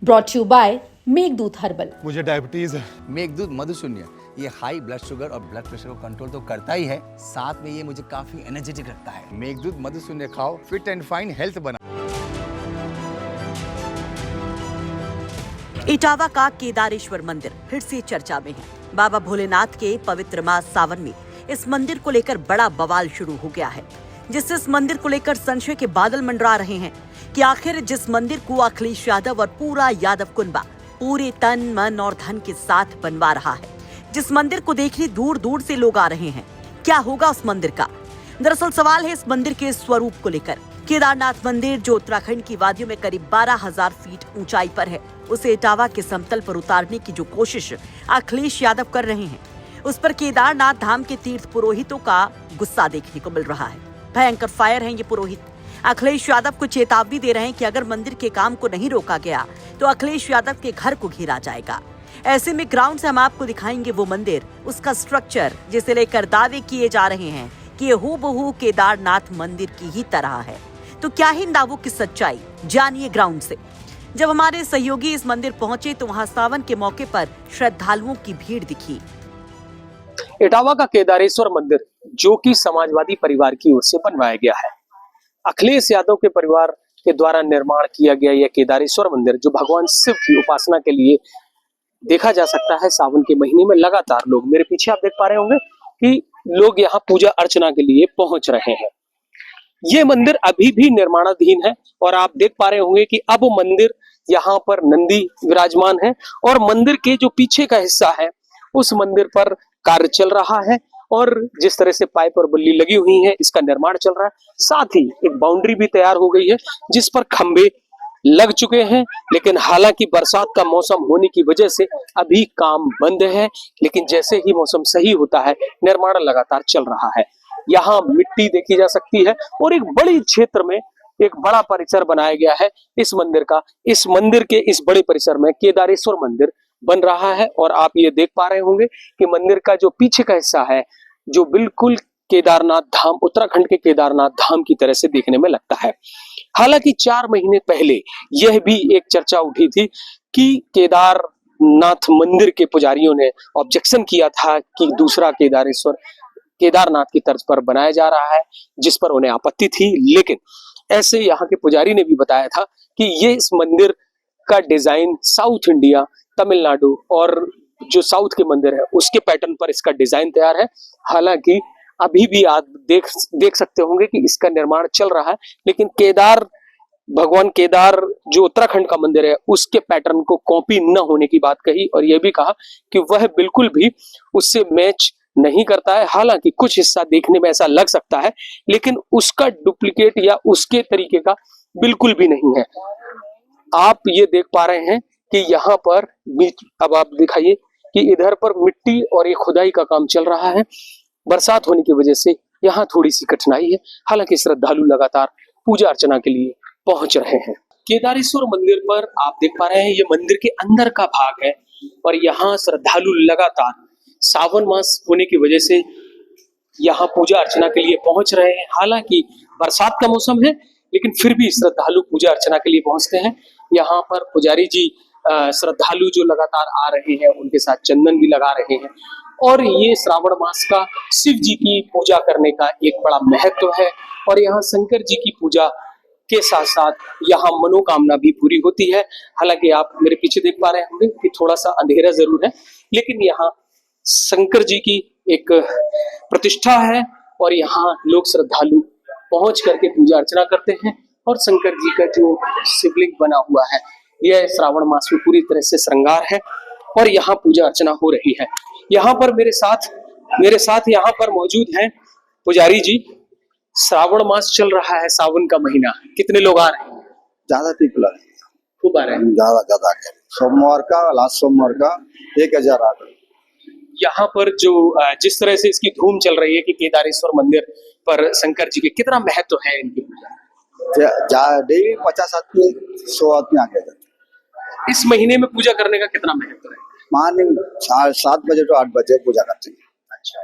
Brought you by Meghdoot herbal. मुझे diabetes है। मेघदूत मधुशून्य ये हाई ब्लड शुगर और ब्लड प्रेशर को कंट्रोल तो करता ही है, साथ में ये मुझे काफी एनर्जेटिक रखता है। मेघदूत मधुशून्य खाओ, फिट एंड फाइन हेल्थ बना। इटावा का केदारेश्वर मंदिर फिर से चर्चा में है। बाबा भोलेनाथ के पवित्र मास सावन में इस मंदिर को लेकर बड़ा बवाल शुरू हो गया है, जिससे इस मंदिर को लेकर संशय के बादल मंडरा रहे हैं कि आखिर जिस मंदिर को अखिलेश यादव और पूरा यादव कुनबा पूरे तन मन और धन के साथ बनवा रहा है, जिस मंदिर को देखने दूर दूर से लोग आ रहे हैं, क्या होगा उस मंदिर का? दरअसल सवाल है इस मंदिर के स्वरूप को लेकर। केदारनाथ मंदिर जो उत्तराखंड की वादियों में करीब 12,000 फीट ऊंचाई पर है, उसे इटावा के समतल पर उतारने की जो कोशिश अखिलेश यादव कर रहे हैं, उस पर केदारनाथ धाम के तीर्थ पुरोहितों का गुस्सा देखने को मिल रहा है। भयंकर फायर हैं ये पुरोहित। अखिलेश यादव को चेतावनी दे रहे हैं कि अगर मंदिर के काम को नहीं रोका गया तो अखिलेश यादव के घर को घेरा जाएगा। ऐसे में ग्राउंड से हम आपको दिखाएंगे वो मंदिर, उसका स्ट्रक्चर, जिसे लेकर दावे किए जा रहे हैं कि ये हूबहू केदारनाथ मंदिर की ही तरह है। तो क्या है इन दावों की सच्चाई, जानिए ग्राउंड से। जब हमारे सहयोगी इस मंदिर पहुंचे तो वहां सावन के मौके पर श्रद्धालुओं की भीड़ दिखी। इटावा का केदारेश्वर मंदिर जो कि समाजवादी परिवार की ओर से बनवाया गया है, अखिलेश यादव के परिवार के द्वारा निर्माण किया गया यह केदारेश्वर मंदिर जो भगवान शिव की उपासना के लिए देखा जा सकता है। सावन के महीने में लगातार लोग, मेरे पीछे आप देख पा रहे होंगे कि लोग यहाँ पूजा अर्चना के लिए पहुंच रहे हैं। ये मंदिर अभी भी निर्माणाधीन है और आप देख पा रहे होंगे कि अब मंदिर यहाँ पर नंदी विराजमान है और मंदिर के जो पीछे का हिस्सा है उस मंदिर पर कार्य चल रहा है और जिस तरह से पाइप और बल्ली लगी हुई है इसका निर्माण चल रहा है। साथ ही एक बाउंड्री भी तैयार हो गई है जिस पर खंबे लग चुके हैं, लेकिन हालांकि बरसात का मौसम होने की वजह से अभी काम बंद है, लेकिन जैसे ही मौसम सही होता है निर्माण लगातार चल रहा है। यहाँ मिट्टी देखी जा सकती है और एक बड़ी क्षेत्र में एक बड़ा परिसर बनाया गया है इस मंदिर का। इस मंदिर के इस बड़े परिसर में केदारेश्वर मंदिर बन रहा है और आप ये देख पा रहे होंगे कि मंदिर का जो पीछे का हिस्सा है जो बिल्कुल केदारनाथ धाम, उत्तराखंड के केदारनाथ धाम की तरह से देखने में लगता है। हालांकि 4 महीने पहले यह भी एक चर्चा उठी थी कि केदारनाथ मंदिर के पुजारियों ने ऑब्जेक्शन किया था कि दूसरा केदारेश्वर केदारनाथ की तर्ज पर बनाया जा रहा है, जिस पर उन्हें आपत्ति थी। लेकिन ऐसे यहाँ के पुजारी ने भी बताया था कि ये इस मंदिर का डिजाइन साउथ इंडिया, तमिलनाडु और जो साउथ के मंदिर है उसके पैटर्न पर इसका डिजाइन तैयार है। हालांकि अभी भी आप देख सकते होंगे कि इसका निर्माण चल रहा है, लेकिन भगवान केदार जो उत्तराखंड का मंदिर है उसके पैटर्न को कॉपी न होने की बात कही और यह भी कहा कि वह बिल्कुल भी उससे मैच नहीं करता है। हालांकि कुछ हिस्सा देखने में ऐसा लग सकता है, लेकिन उसका डुप्लीकेट या उसके तरीके का बिल्कुल भी नहीं है। आप ये देख पा रहे हैं कि यहाँ पर अब आप दिखाइए कि इधर पर मिट्टी और ये खुदाई का काम चल रहा है। बरसात होने की वजह से यहाँ थोड़ी सी कठिनाई है, हालांकि श्रद्धालु लगातार पूजा अर्चना के लिए पहुंच रहे हैं। केदारेश्वर मंदिर पर आप देख पा रहे हैं ये मंदिर के अंदर का भाग है और यहाँ श्रद्धालु लगातार सावन मास होने की वजह से यहाँ पूजा अर्चना के लिए पहुंच रहे हैं। हालांकि बरसात का मौसम है, लेकिन फिर भी श्रद्धालु पूजा अर्चना के लिए पहुंचते हैं। यहाँ पर पुजारी जी श्रद्धालु जो लगातार आ रहे हैं उनके साथ चंदन भी लगा रहे हैं और ये श्रावण मास का शिव जी की पूजा करने का एक बड़ा महत्व है और यहाँ शंकर जी की पूजा के साथ साथ यहाँ मनोकामना भी पूरी होती है। हालांकि आप मेरे पीछे देख पा रहे होंगे कि थोड़ा सा अंधेरा जरूर है, लेकिन यहाँ शंकर जी की एक प्रतिष्ठा है और यहाँ लोग श्रद्धालु पहुंच करके पूजा अर्चना करते हैं और शंकर जी का जो शिवलिंग बना हुआ है यह श्रावण मास में पूरी तरह से श्रृंगार है और यहाँ पूजा अर्चना हो रही है। यहाँ पर मेरे साथ यहाँ पर मौजूद हैं पुजारी जी। श्रावण मास चल रहा है, सावन का महीना, कितने लोग आ रहे हैं? ज्यादा पीपल खूब आ रहे हैं। ज्यादा सोमवार का लास्ट सोमवार का 1000 आ गए। यहाँ पर जो जिस तरह से इसकी धूम चल रही है कि केदारेश्वर मंदिर पर शंकर जी के कितना महत्व है इनकी पूजा? डेली 50 आदमी 100 आदमी आ गए। इस महीने में पूजा करने का कितना महत्व है? मॉर्निंग 7 बजे to 8 बजे पूजा करते हैं। अच्छा,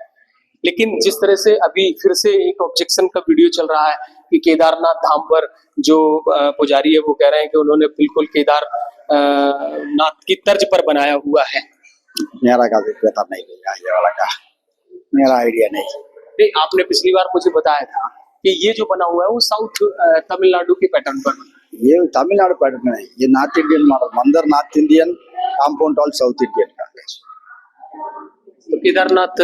लेकिन जिस तरह से अभी फिर से एक ऑब्जेक्शन का वीडियो चल रहा है कि केदारनाथ धाम पर जो पुजारी है वो कह रहे हैं कि उन्होंने बिल्कुल नाथ की तर्ज पर बनाया हुआ है। मेरा का पता नहीं लगा ये वाला का, मेरा आइडिया नहीं। नहीं, आपने पिछली बार मुझे बताया था कि ये जो बना हुआ है वो साउथ तमिलनाडु के पैटर्न पर बना है। ये तमिलनाडु पैटर्न नहीं, ये नॉर्थ इंडियन मॉडल, मंदिर north Indian, compound all south Indian का। तो केदारनाथ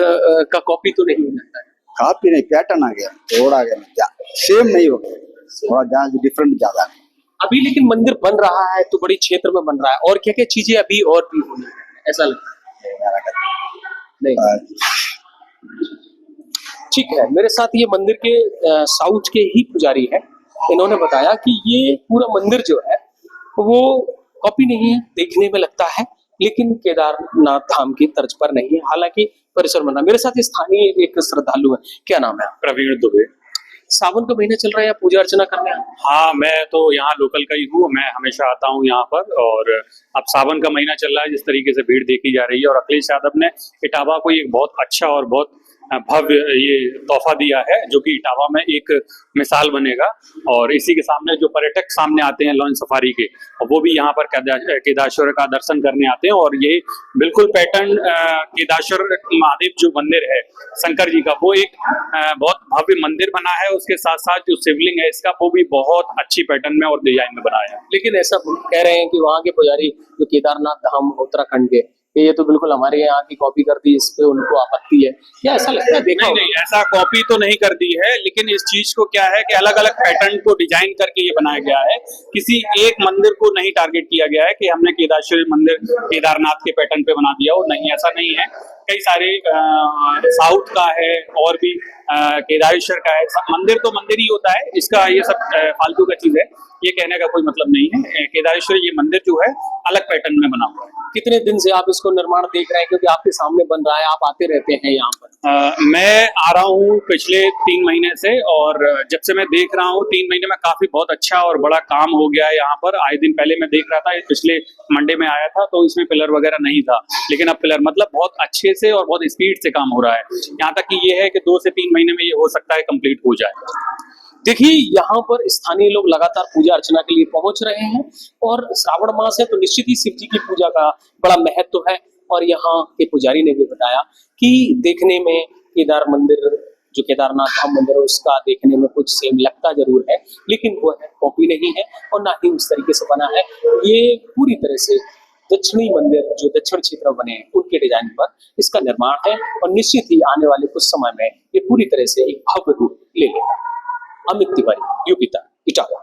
का कॉपी तो नहीं हो जाता है? काफी नहीं, पैटर्न आ गया, थोड़ा आ गया, सेम नहीं हो गया, थोड़ा ज्यादा डिफरेंट ज्यादा है। अभी लेकिन मंदिर बन रहा है तो बड़ी क्षेत्र में बन रहा है, और क्या क्या चीजें अभी और भी होनी है, ऐसा लगता है? मेरा का नहीं, ठीक है। मेरे साथ ये मंदिर के साउथ के ही पुजारी है। इन्होंने बताया कि ये पूरा मंदिर जो है वो कॉपी नहीं है, देखने में लगता है, लेकिन केदारनाथ धाम की तर्ज पर नहीं है, हालांकि परिसर बना। मेरे साथ स्थानीय एक श्रद्धालु है, क्या नाम है? प्रवीण दुबे। सावन का महीना चल रहा है, आप पूजा अर्चना करने आए? हाँ, मैं तो यहाँ लोकल का ही हूँ, मैं हमेशा आता हूँ यहाँ पर। और अब सावन का महीना चल रहा है, जिस तरीके से भीड़ देखी जा रही है, और अखिलेश यादव ने इटावा को एक बहुत अच्छा और बहुत भव्य ये तोहफा दिया है, जो कि इटावा में एक मिसाल बनेगा। और इसी के सामने जो पर्यटक सामने आते हैं लॉन्च सफारी के, वो भी यहाँ पर केदारेश्वर का दर्शन करने आते हैं। और ये बिल्कुल पैटर्न केदारेश्वर महादेव जो मंदिर है शंकर जी का, वो एक बहुत भव्य मंदिर बना है। उसके साथ साथ जो शिवलिंग है इसका, वो भी बहुत अच्छी पैटर्न में और डिजाइन में बनाया है। लेकिन ऐसा कह रहे हैं कि वहाँ के पुजारी जो केदारनाथ धाम उत्तराखंड के, ये तो बिल्कुल हमारे यहाँ की कॉपी कर दी, इस पे उनको आपत्ति है, क्या ऐसा लगता है? देखा नहीं, ऐसा कॉपी तो नहीं कर दी है, लेकिन इस चीज को क्या है कि अलग अलग पैटर्न को डिजाइन करके ये बनाया गया है। किसी एक मंदिर को नहीं टारगेट किया गया है कि हमने केदारेश्वर मंदिर केदारनाथ के पैटर्न पे बना दिया हो, नहीं, ऐसा नहीं है। कई सारे साउथ का है और भी केदारेश्वर का है। मंदिर तो मंदिर ही होता है, इसका ये सब फालतू का चीज है, ये कहने का कोई मतलब नहीं है। केदारेश्वर ये मंदिर जो है अलग पैटर्न में बना हुआ है। कितने दिन से आप इसको निर्माण देख रहे हैं, क्योंकि आपके सामने बन रहा है, आप आते रहते हैं यहाँ पर? मैं आ रहा हूँ पिछले 3 महीने से, और जब से मैं देख रहा हूँ 3 महीने में काफी बहुत अच्छा और बड़ा काम हो गया है यहाँ पर। आए दिन पहले मैं देख रहा था, पिछले मंडे में आया था तो इसमें पिलर वगैरह नहीं था, लेकिन अब पिलर मतलब बहुत अच्छे से और बहुत स्पीड से काम हो रहा है। यहाँ तक कि ये है कि 2 से 3 महीने में ये हो सकता है कंप्लीट हो जाए। देखिए, यहाँ पर स्थानीय लोग लगातार पूजा अर्चना के लिए पहुंच रहे हैं, और श्रावण मास है तो निश्चित ही शिव जी की पूजा का बड़ा महत्व है। और यहाँ के पुजारी ने भी बताया कि देखने में केदार मंदिर, जो केदारनाथ धाम मंदिर है, उसका देखने में कुछ सेम लगता जरूर है, लेकिन वो है कॉपी नहीं है, और ना ही उस तरीके से बना है। ये पूरी तरह से दक्षिणी मंदिर जो दक्षिण क्षेत्र में बने हैं उनके डिजाइन पर इसका निर्माण है, और निश्चित ही आने वाले कुछ समय में ये पूरी तरह से एक भव्य रूप ले लेगा। अमित तिवारी, यूपी तक, इटावा।